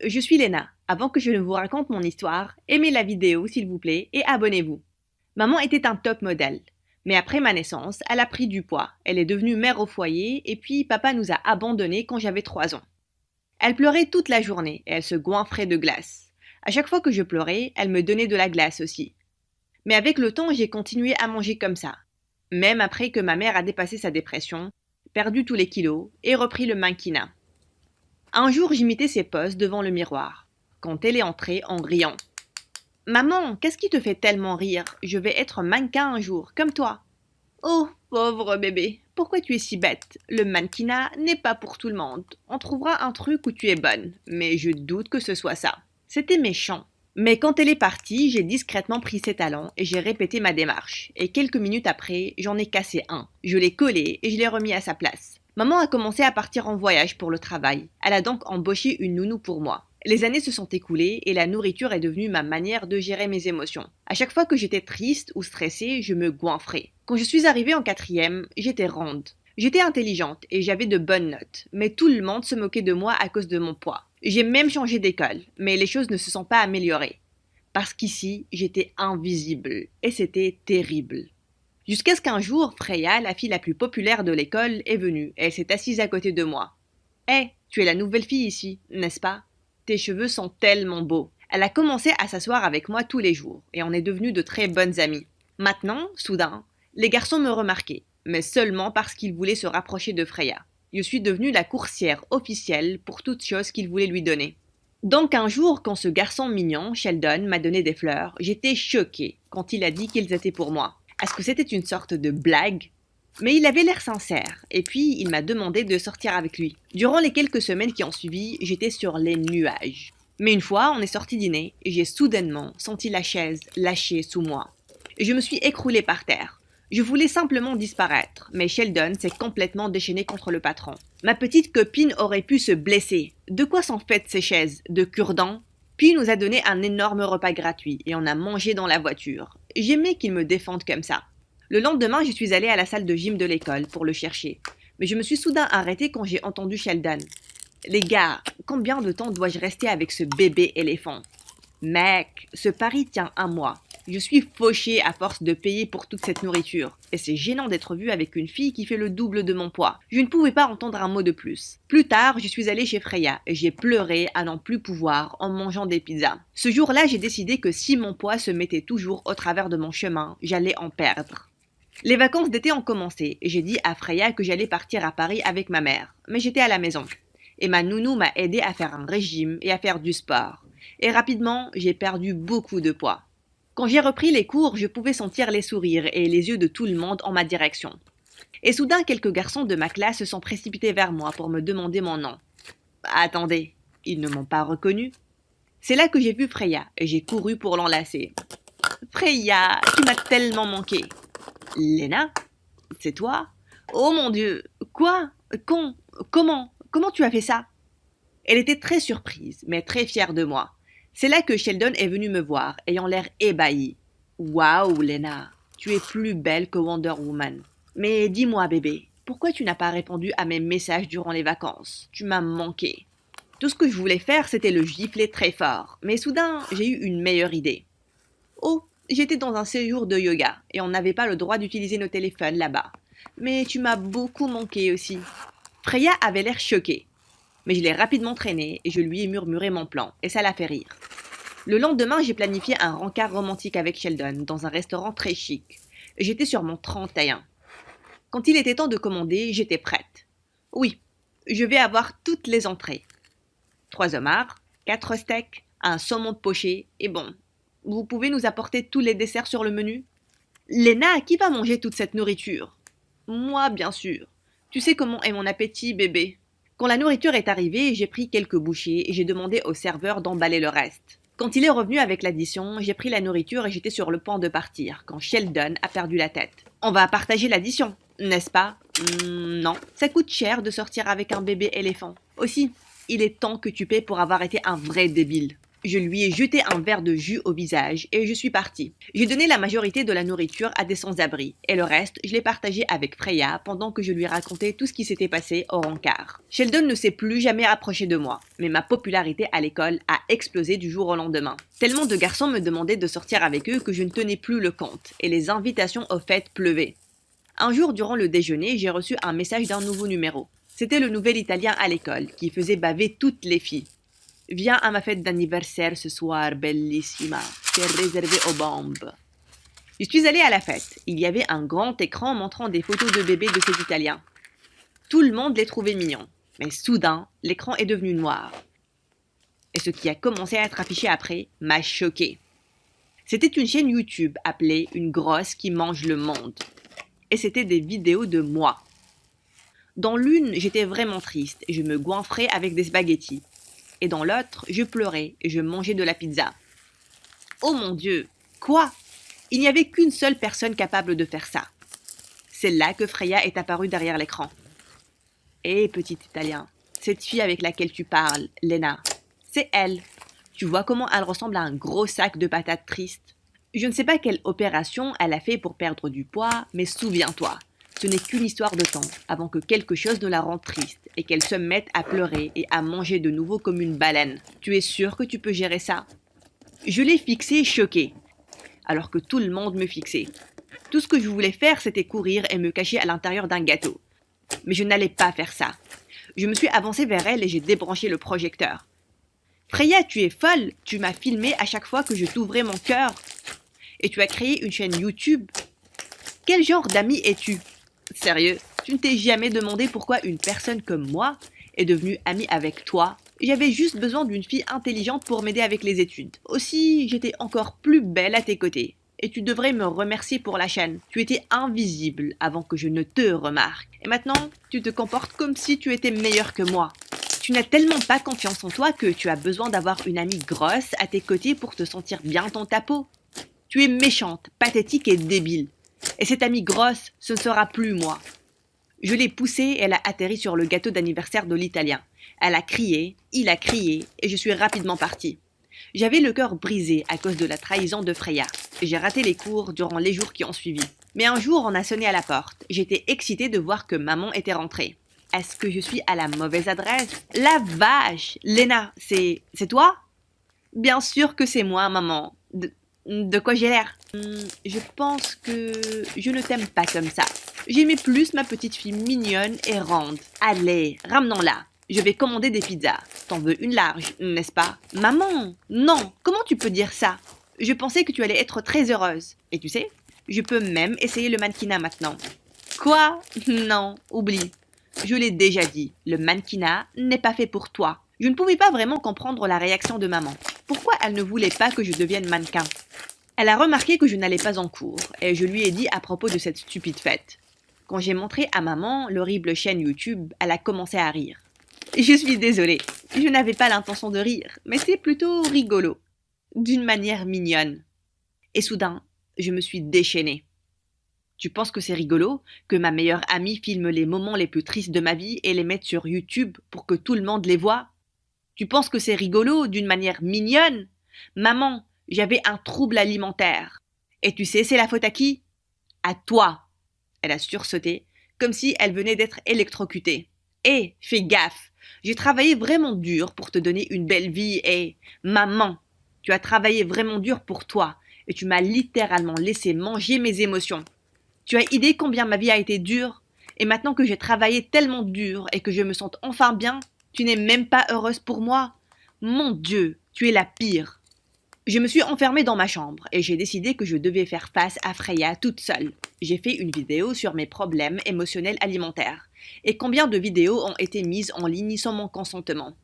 Je suis Léna. Avant que je ne vous raconte mon histoire, aimez la vidéo s'il vous plaît et abonnez-vous. Maman était un top modèle. Mais après ma naissance, elle a pris du poids. Elle est devenue mère au foyer et puis papa nous a abandonnés quand j'avais 3 ans. Elle pleurait toute la journée et elle se goinfrait de glace. À chaque fois que je pleurais, elle me donnait de la glace aussi. Mais avec le temps, j'ai continué à manger comme ça. Même après que ma mère a dépassé sa dépression, perdu tous les kilos et repris le mannequinat. Un jour, j'imitais ses poses devant le miroir, quand elle est entrée en riant. Maman, qu'est-ce qui te fait tellement rire? Je vais être mannequin un jour, comme toi. Oh, pauvre bébé, pourquoi tu es si bête? Le mannequinat n'est pas pour tout le monde. On trouvera un truc où tu es bonne, mais je doute que ce soit ça. C'était méchant. Mais quand elle est partie, j'ai discrètement pris ses talons et j'ai répété ma démarche. Et quelques minutes après, j'en ai cassé un. Je l'ai collé et je l'ai remis à sa place. Maman a commencé à partir en voyage pour le travail. Elle a donc embauché une nounou pour moi. Les années se sont écoulées et la nourriture est devenue ma manière de gérer mes émotions. À chaque fois que j'étais triste ou stressée, je me goinfrais. Quand je suis arrivée en quatrième, j'étais ronde. J'étais intelligente et j'avais de bonnes notes, mais tout le monde se moquait de moi à cause de mon poids. J'ai même changé d'école, mais les choses ne se sont pas améliorées. Parce qu'ici, j'étais invisible et c'était terrible. Jusqu'à ce qu'un jour, Freya, la fille la plus populaire de l'école, est venue et elle s'est assise à côté de moi. Hé, tu es la nouvelle fille ici, n'est-ce pas? Tes cheveux sont tellement beaux. Elle a commencé à s'asseoir avec moi tous les jours et on est devenus de très bonnes amies. Maintenant, soudain, les garçons me remarquaient, mais seulement parce qu'ils voulaient se rapprocher de Freya. Je suis devenue la coursière officielle pour toute chose qu'ils voulaient lui donner. Donc un jour, quand ce garçon mignon, Sheldon, m'a donné des fleurs, j'étais choquée quand il a dit qu'ils étaient pour moi. Est-ce que c'était une sorte de blague? Mais il avait l'air sincère, et puis il m'a demandé de sortir avec lui. Durant les quelques semaines qui ont suivi, j'étais sur les nuages. Mais une fois, on est sorti dîner, et j'ai soudainement senti la chaise lâcher sous moi. Et je me suis écroulée par terre. Je voulais simplement disparaître, mais Sheldon s'est complètement déchaîné contre le patron. Ma petite copine aurait pu se blesser. De quoi sont faites ces chaises? De cure-dents? Puis il nous a donné un énorme repas gratuit, et on a mangé dans la voiture. J'aimais qu'il me défende comme ça. Le lendemain, je suis allée à la salle de gym de l'école pour le chercher. Mais je me suis soudain arrêtée quand j'ai entendu Sheldon. Les gars, combien de temps dois-je rester avec ce bébé éléphant? Mec, ce pari tient un mois. Je suis fauchée à force de payer pour toute cette nourriture. Et c'est gênant d'être vue avec une fille qui fait le double de mon poids. Je ne pouvais pas entendre un mot de plus. Plus tard, je suis allée chez Freya et j'ai pleuré à n'en plus pouvoir en mangeant des pizzas. Ce jour-là, j'ai décidé que si mon poids se mettait toujours au travers de mon chemin, j'allais en perdre. Les vacances d'été ont commencé et j'ai dit à Freya que j'allais partir à Paris avec ma mère. Mais j'étais à la maison. Et ma nounou m'a aidé à faire un régime et à faire du sport. Et rapidement, j'ai perdu beaucoup de poids. Quand j'ai repris les cours, je pouvais sentir les sourires et les yeux de tout le monde en ma direction. Et soudain, quelques garçons de ma classe se sont précipités vers moi pour me demander mon nom. Attendez, ils ne m'ont pas reconnu. C'est là que j'ai vu Freya et j'ai couru pour l'enlacer. Freya, tu m'as tellement manqué. Léna, c'est toi? Oh mon Dieu, quoi? Comment tu as fait ça? Elle était très surprise, mais très fière de moi. C'est là que Sheldon est venu me voir, ayant l'air ébahi. Waouh, Lena, tu es plus belle que Wonder Woman. Mais dis-moi, bébé, pourquoi tu n'as pas répondu à mes messages durant les vacances? Tu m'as manqué. Tout ce que je voulais faire, c'était le gifler très fort. Mais soudain, j'ai eu une meilleure idée. Oh, j'étais dans un séjour de yoga, et on n'avait pas le droit d'utiliser nos téléphones là-bas. Mais tu m'as beaucoup manqué aussi. Freya avait l'air choquée. Mais je l'ai rapidement traîné et je lui ai murmuré mon plan, et ça l'a fait rire. Le lendemain, j'ai planifié un rencard romantique avec Sheldon dans un restaurant très chic. J'étais sur mon 31. Quand il était temps de commander, j'étais prête. Oui, je vais avoir toutes les entrées. 3 homards, 4 steaks, un saumon de poché, et bon, vous pouvez nous apporter tous les desserts sur le menu? Léna, qui va manger toute cette nourriture? Moi, bien sûr. Tu sais comment est mon appétit, bébé. Quand la nourriture est arrivée, j'ai pris quelques bouchées et j'ai demandé au serveur d'emballer le reste. Quand il est revenu avec l'addition, j'ai pris la nourriture et j'étais sur le point de partir, quand Sheldon a perdu la tête. On va partager l'addition, n'est-ce pas? Non, ça coûte cher de sortir avec un bébé éléphant. Aussi, il est temps que tu paies pour avoir été un vrai débile. Je lui ai jeté un verre de jus au visage et je suis partie. J'ai donné la majorité de la nourriture à des sans-abri et le reste, je l'ai partagé avec Freya pendant que je lui racontais tout ce qui s'était passé au rencard. Sheldon ne s'est plus jamais approché de moi, mais ma popularité à l'école a explosé du jour au lendemain. Tellement de garçons me demandaient de sortir avec eux que je ne tenais plus le compte et les invitations aux fêtes pleuvaient. Un jour, durant le déjeuner, j'ai reçu un message d'un nouveau numéro. C'était le nouvel italien à l'école qui faisait baver toutes les filles. Viens à ma fête d'anniversaire ce soir, bellissima. C'est réservé aux bombes. Je suis allée à la fête. Il y avait un grand écran montrant des photos de bébés de cet Italien. Tout le monde les trouvait mignons. Mais soudain, l'écran est devenu noir. Et ce qui a commencé à être affiché après m'a choquée. C'était une chaîne YouTube appelée Une grosse qui mange le monde. Et c'était des vidéos de moi. Dans l'une, j'étais vraiment triste et je me goinfrais avec des spaghettis. Et dans l'autre, je pleurais et je mangeais de la pizza. Oh mon Dieu, quoi? Il n'y avait qu'une seule personne capable de faire ça. C'est là que Freya est apparue derrière l'écran. Hé, petit Italien, cette fille avec laquelle tu parles, Lena, c'est elle. Tu vois comment elle ressemble à un gros sac de patates tristes? Je ne sais pas quelle opération elle a fait pour perdre du poids, mais souviens-toi, ce n'est qu'une histoire de temps avant que quelque chose ne la rende triste et qu'elle se mette à pleurer et à manger de nouveau comme une baleine. Tu es sûr que tu peux gérer ça? Je l'ai fixée choquée, alors que tout le monde me fixait. Tout ce que je voulais faire, c'était courir et me cacher à l'intérieur d'un gâteau. Mais je n'allais pas faire ça. Je me suis avancée vers elle et j'ai débranché le projecteur. Freya, tu es folle, tu m'as filmé à chaque fois que je t'ouvrais mon cœur. Et tu as créé une chaîne YouTube. Quel genre d'ami es-tu? Sérieux, tu ne t'es jamais demandé pourquoi une personne comme moi est devenue amie avec toi? J'avais juste besoin d'une fille intelligente pour m'aider avec les études. Aussi, j'étais encore plus belle à tes côtés. Et tu devrais me remercier pour la chaîne. Tu étais invisible avant que je ne te remarque. Et maintenant, tu te comportes comme si tu étais meilleure que moi. Tu n'as tellement pas confiance en toi que tu as besoin d'avoir une amie grosse à tes côtés pour te sentir bien dans ta peau. Tu es méchante, pathétique et débile. Et cette amie grosse, ce ne sera plus moi. Je l'ai poussée et elle a atterri sur le gâteau d'anniversaire de l'Italien. Elle a crié, il a crié, et je suis rapidement partie. J'avais le cœur brisé à cause de la trahison de Freya. J'ai raté les cours durant les jours qui ont suivi. Mais un jour, on a sonné à la porte. J'étais excitée de voir que maman était rentrée. Est-ce que je suis à la mauvaise adresse? La vache! Lena, c'est toi? Bien sûr que c'est moi, maman. De quoi j'ai l'air? Je pense que je ne t'aime pas comme ça. J'aimais plus ma petite fille mignonne et ronde. Allez, ramenons-la. Je vais commander des pizzas. T'en veux une large, n'est-ce pas? Maman, non, comment tu peux dire ça? Je pensais que tu allais être très heureuse. Et tu sais, je peux même essayer le mannequinat maintenant. Quoi? Non, oublie. Je l'ai déjà dit, le mannequinat n'est pas fait pour toi. Je ne pouvais pas vraiment comprendre la réaction de maman. Pourquoi elle ne voulait pas que je devienne mannequin? Elle a remarqué que je n'allais pas en cours et je lui ai dit à propos de cette stupide fête. Quand j'ai montré à maman l'horrible chaîne YouTube, elle a commencé à rire. Je suis désolée, je n'avais pas l'intention de rire, mais c'est plutôt rigolo, d'une manière mignonne. Et soudain, je me suis déchaînée. Tu penses que c'est rigolo que ma meilleure amie filme les moments les plus tristes de ma vie et les mette sur YouTube pour que tout le monde les voie? Tu penses que c'est rigolo d'une manière mignonne? Maman, j'avais un trouble alimentaire. Et tu sais, c'est la faute à qui? À toi. Elle a sursauté, comme si elle venait d'être électrocutée. Hé, fais gaffe. J'ai travaillé vraiment dur pour te donner une belle vie et... Maman, tu as travaillé vraiment dur pour toi et tu m'as littéralement laissé manger mes émotions. Tu as idée combien ma vie a été dure? Et maintenant que j'ai travaillé tellement dur et que je me sens enfin bien, tu n'es même pas heureuse pour moi? Mon Dieu, tu es la pire. Je me suis enfermée dans ma chambre et j'ai décidé que je devais faire face à Freya toute seule. J'ai fait une vidéo sur mes problèmes émotionnels alimentaires et combien de vidéos ont été mises en ligne sans mon consentement.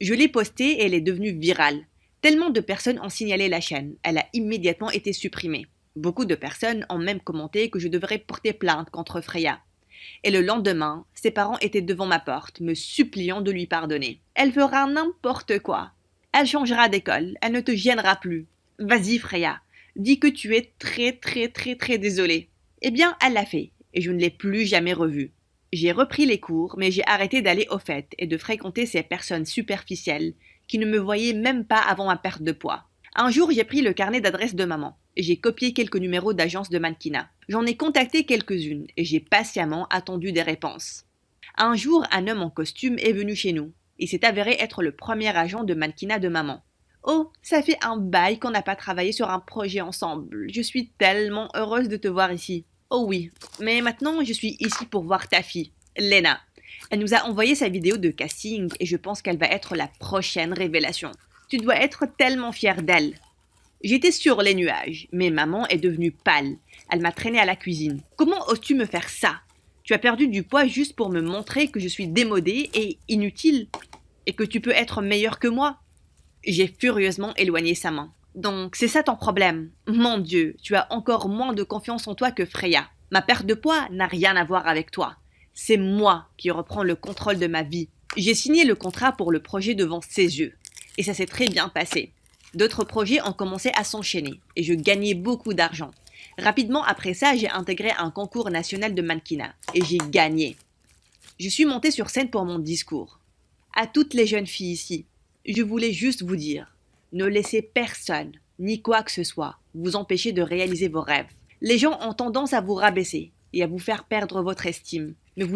Je l'ai postée et elle est devenue virale. Tellement de personnes ont signalé la chaîne, elle a immédiatement été supprimée. Beaucoup de personnes ont même commenté que je devrais porter plainte contre Freya. Et le lendemain, ses parents étaient devant ma porte, me suppliant de lui pardonner. Elle fera n'importe quoi. Elle changera d'école, elle ne te gênera plus. Vas-y Freya, dis que tu es très désolée. Eh bien, elle l'a fait, et je ne l'ai plus jamais revue. J'ai repris les cours, mais j'ai arrêté d'aller aux fêtes et de fréquenter ces personnes superficielles qui ne me voyait même pas avant ma perte de poids. Un jour, j'ai pris le carnet d'adresses de maman et j'ai copié quelques numéros d'agences de mannequinat. J'en ai contacté quelques-unes et j'ai patiemment attendu des réponses. Un jour, un homme en costume est venu chez nous. Il s'est avéré être le premier agent de mannequinat de maman. Oh, ça fait un bail qu'on n'a pas travaillé sur un projet ensemble. Je suis tellement heureuse de te voir ici. Oh oui, mais maintenant je suis ici pour voir ta fille, Lena. Elle nous a envoyé sa vidéo de casting et je pense qu'elle va être la prochaine révélation. Tu dois être tellement fière d'elle. J'étais sur les nuages, mais maman est devenue pâle. Elle m'a traînée à la cuisine. Comment oses-tu me faire ça? Tu as perdu du poids juste pour me montrer que je suis démodée et inutile et que tu peux être meilleure que moi? J'ai furieusement éloigné sa main. Donc c'est ça ton problème. Mon Dieu, tu as encore moins de confiance en toi que Freya. Ma perte de poids n'a rien à voir avec toi. C'est moi qui reprends le contrôle de ma vie. J'ai signé le contrat pour le projet devant ses yeux. Et ça s'est très bien passé. D'autres projets ont commencé à s'enchaîner et je gagnais beaucoup d'argent. Rapidement après ça, j'ai intégré un concours national de mannequinat et j'ai gagné. Je suis montée sur scène pour mon discours. À toutes les jeunes filles ici, je voulais juste vous dire, ne laissez personne, ni quoi que ce soit, vous empêcher de réaliser vos rêves. Les gens ont tendance à vous rabaisser et à vous faire perdre votre estime, mais vous